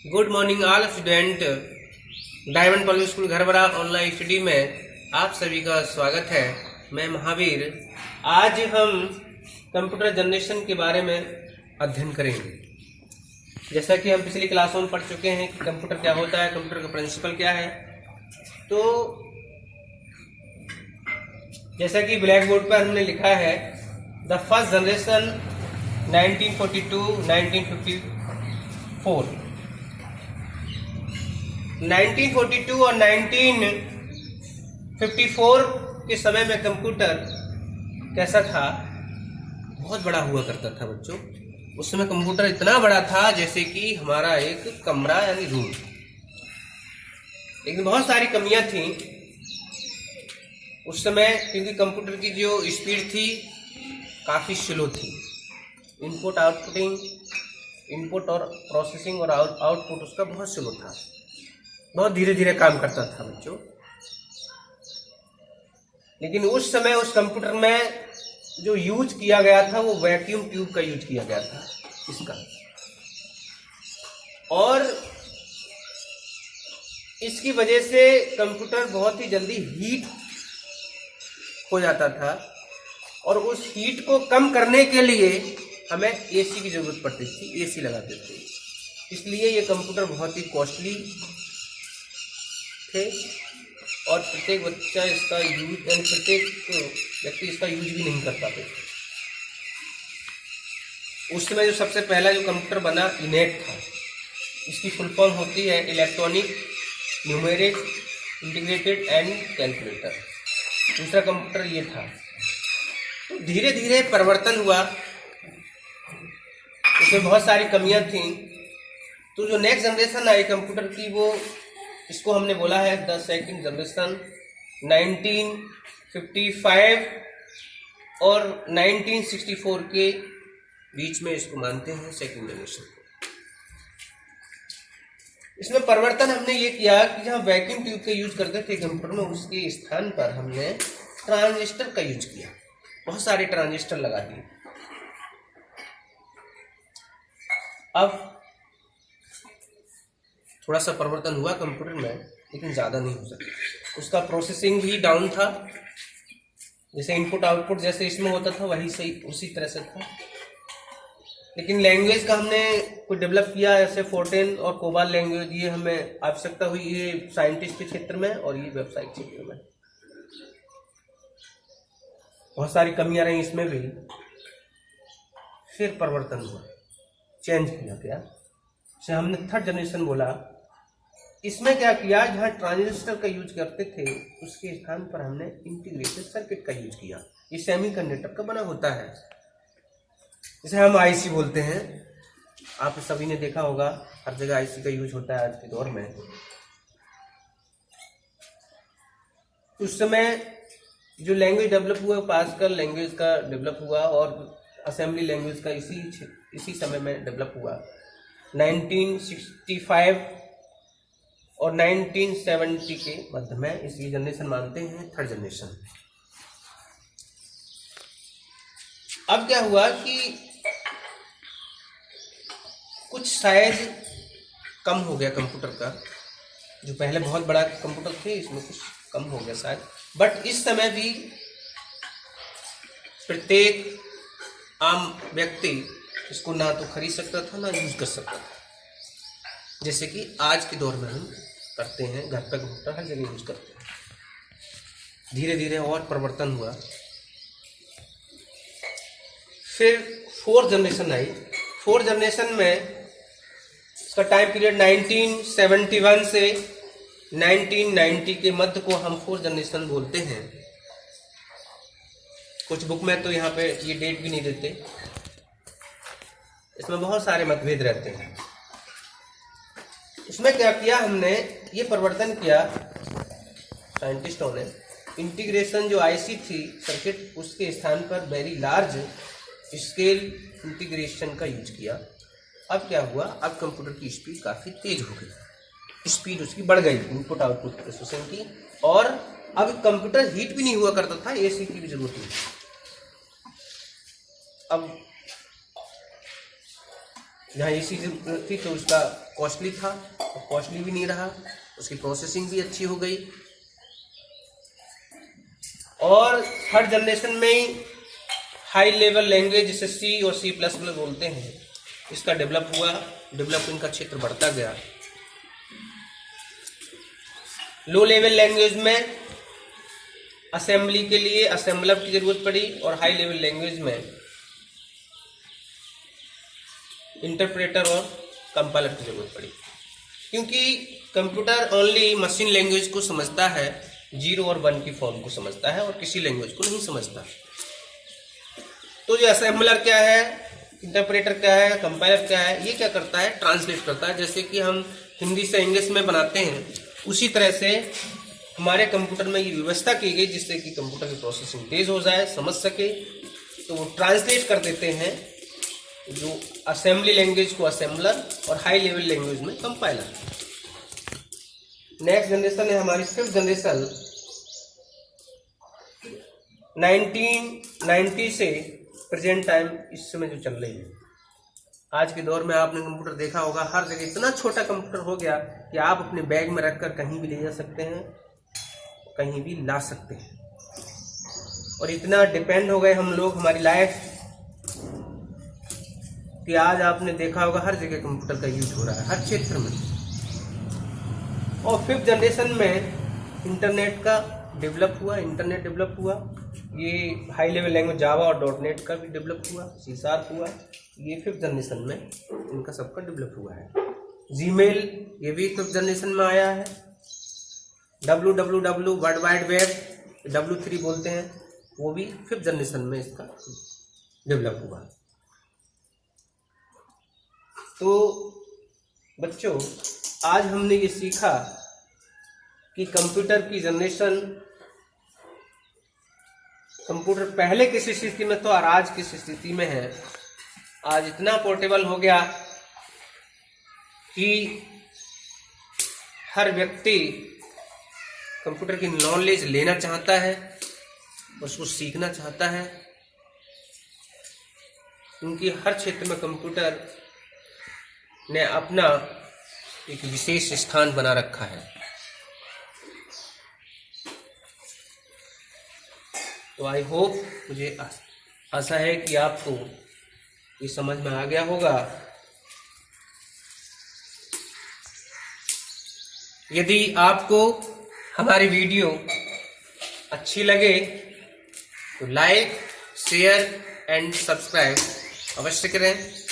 Good morning all student. Diamond public school Gharbara online study में आप सभी का स्वागत है। मैं महावीर। आज हम कंप्यूटर जनरेशन के बारे में अध्ययन करेंगे। जैसा कि हम पिछली क्लासों में पढ़ चुके हैं कि कंप्यूटर क्या होता है, कंप्यूटर का प्रिंसिपल क्या है। तो जैसा कि ब्लैक बोर्ड पर हमने लिखा है, द फर्स्ट जनरेशन 1942-1954। 1942 और 1954 के समय में कंप्यूटर कैसा था, बहुत बड़ा हुआ करता था बच्चों। उस समय कंप्यूटर इतना बड़ा था जैसे कि हमारा एक कमरा यानी रूम। लेकिन बहुत सारी कमियां थी उस समय, क्योंकि कंप्यूटर की जो स्पीड थी काफ़ी स्लो थी। इनपुट और प्रोसेसिंग और आउटपुट उसका बहुत स्लो था, बहुत धीरे धीरे काम करता था बच्चों। लेकिन उस समय उस कंप्यूटर में जो यूज किया गया था वो वैक्यूम ट्यूब का यूज किया गया था इसका, और इसकी वजह से कंप्यूटर बहुत ही जल्दी हीट हो जाता था, और उस हीट को कम करने के लिए हमें एसी की जरूरत पड़ती थी, एसी लगाते थे। इसलिए ये कंप्यूटर बहुत ही कॉस्टली थे, और प्रत्येक बच्चा इसका यूज प्रत्येक व्यक्ति इसका यूज भी नहीं कर पाते थे। उस समय जो सबसे पहला जो कंप्यूटर बना इनेट था। इसकी फुल फॉर्म होती है electronic numeric integrated and calculator. दूसरा कंप्यूटर ये था। तो धीरे धीरे परिवर्तन हुआ, उसमें बहुत सारी कमियां थी। तो जो नेक्स्ट जनरेशन आई कंप्यूटर की, वो इसको हमने बोला है द सेकंड जनरेशन। 1955 और 1964 के बीच में इसको मानते हैं सेकंड जनरेशन। इसमें परिवर्तन हमने ये किया कि जहाँ वैक्यूम ट्यूब का यूज करते थे कंप्यूटर में, उसके स्थान पर हमने ट्रांजिस्टर का यूज किया। बहुत सारे ट्रांजिस्टर लगा दिए। अब थोड़ा सा परिवर्तन हुआ कंप्यूटर में, लेकिन ज़्यादा नहीं हो सका। उसका प्रोसेसिंग भी डाउन था। जैसे इनपुट आउटपुट जैसे इसमें होता था वही सही उसी तरह से था। लेकिन लैंग्वेज का हमने कुछ डेवलप किया, जैसे फोर्टेन और कोबाल लैंग्वेज। ये हमें आवश्यकता हुई, ये साइंटिस्ट के क्षेत्र में और ये व्यावसायिक क्षेत्र में। बहुत सारी कमियां रही इसमें भी। फिर परिवर्तन हुआ, चेंज किया गया, जैसे हमने थर्ड जनरेशन बोला। इसमें क्या किया, जहाँ ट्रांजिस्टर का यूज करते थे उसके स्थान पर हमने इंटीग्रेटेड सर्किट का यूज किया। ये सेमीकंडक्टर का बना होता है, जिसे हम आईसी बोलते हैं। आप सभी ने देखा होगा, हर जगह आईसी का यूज होता है आज के दौर में। उस समय जो लैंग्वेज डेवलप हुआ, पास्कल लैंग्वेज का डेवलप हुआ, और असेंबली लैंग्वेज का इसी समय में डेवलप हुआ। 1965 और 1970 के मध्य में इसकी जनरेशन मानते हैं थर्ड जनरेशन। अब क्या हुआ कि कुछ साइज कम हो गया कंप्यूटर का। जो पहले बहुत बड़ा कंप्यूटर थे, इसमें कुछ कम हो गया शायद। बट इस समय भी प्रत्येक आम व्यक्ति इसको ना तो खरीद सकता था, ना यूज कर सकता था, जैसे कि आज के दौर में हम करते हैं। घर पे कंप्यूटर हर जगह यूज करते हैं। धीरे धीरे और परिवर्तन हुआ। फिर फोर्थ जनरेशन आई। फोर्थ जनरेशन में इसका टाइम पीरियड 1971 से 1990 के मध्य को हम फोर्थ जनरेशन बोलते हैं। कुछ बुक में तो यहाँ पे ये डेट भी नहीं देते। इसमें बहुत सारे मतभेद रहते हैं। इसमें क्या किया हमने, ये परिवर्तन किया साइंटिस्टों ने। इंटीग्रेशन जो आईसी थी सर्किट, उसके स्थान पर वेरी लार्ज स्केल इंटीग्रेशन का यूज किया। अब क्या हुआ, अब कंप्यूटर की स्पीड काफ़ी तेज हो गई, स्पीड उसकी बढ़ गई इनपुट आउटपुट प्रोसेसिंग की। और अब कंप्यूटर हीट भी नहीं हुआ करता था, एसी की भी जरूरत नहीं। अब जहाँ एसी थी तो उसका कॉस्टली था, कॉस्टली भी नहीं रहा, उसकी प्रोसेसिंग भी अच्छी हो गई, और थर्ड जनरेशन में हाई लेवल लैंग्वेज जिसे सी और C++ बोलते हैं, इसका डेवलपमेंट का क्षेत्र बढ़ता गया। लो लेवल लैंग्वेज में असेंबली के लिए असेंबलर की जरूरत पड़ी, और हाई लेवल लैंग्वेज में इंटरप्रेटर और कंपाइलर की जरूरत पड़ी, क्योंकि कंप्यूटर ओनली मशीन लैंग्वेज को समझता है, 0 और 1 की फॉर्म को समझता है, और किसी लैंग्वेज को नहीं समझता। तो ये असेंबलर क्या है, इंटरप्रेटर क्या है, कंपाइलर क्या है, ये क्या करता है, ट्रांसलेट करता है। जैसे कि हम हिंदी से इंग्लिश में बनाते हैं, उसी तरह से हमारे कंप्यूटर में ये व्यवस्था की गई जिससे कि कंप्यूटर की प्रोसेसिंग तेज हो जाए, समझ सके, तो वो ट्रांसलेट कर देते हैं जो असेंबली लैंग्वेज को असेंबलर और हाई लेवल लैंग्वेज में कंपाइलर। नेक्स्ट जनरेशन है हमारी 5th जनरेशन, 1990 से प्रेजेंट टाइम इस समय जो चल रही है। आज के दौर में आपने कंप्यूटर देखा होगा, हर जगह इतना छोटा कंप्यूटर हो गया कि आप अपने बैग में रखकर कहीं भी ले जा सकते हैं, कहीं भी ला सकते हैं, और इतना डिपेंड हो गए हम लोग हमारी लाइफ कि आज आपने देखा होगा हर जगह कंप्यूटर का यूज हो रहा है, हर क्षेत्र में। और 5th जनरेशन में इंटरनेट डेवलप हुआ, ये हाई लेवल लैंग्वेज जावा और .NET का भी डेवलप हुआ, C# हुआ, ये 5th जनरेशन में इनका सबका डेवलप हुआ है। जीमेल ये भी 5th जनरेशन में आया है। www world wide web W3 बोलते हैं, वो भी 5th जनरेशन में इसका डेवलप हुआ। तो बच्चों, आज हमने ये सीखा कि कंप्यूटर की जनरेशन, कंप्यूटर पहले किस स्थिति में था और आज किस स्थिति में है। आज इतना पोर्टेबल हो गया कि हर व्यक्ति कंप्यूटर की नॉलेज लेना चाहता है, उसको सीखना चाहता है, क्योंकि हर क्षेत्र में कंप्यूटर ने अपना एक विशेष स्थान बना रखा है। तो आई होप, मुझे आशा है कि आपको ये समझ में आ गया होगा। यदि आपको हमारी वीडियो अच्छी लगे तो लाइक, शेयर एंड सब्सक्राइब अवश्य करें।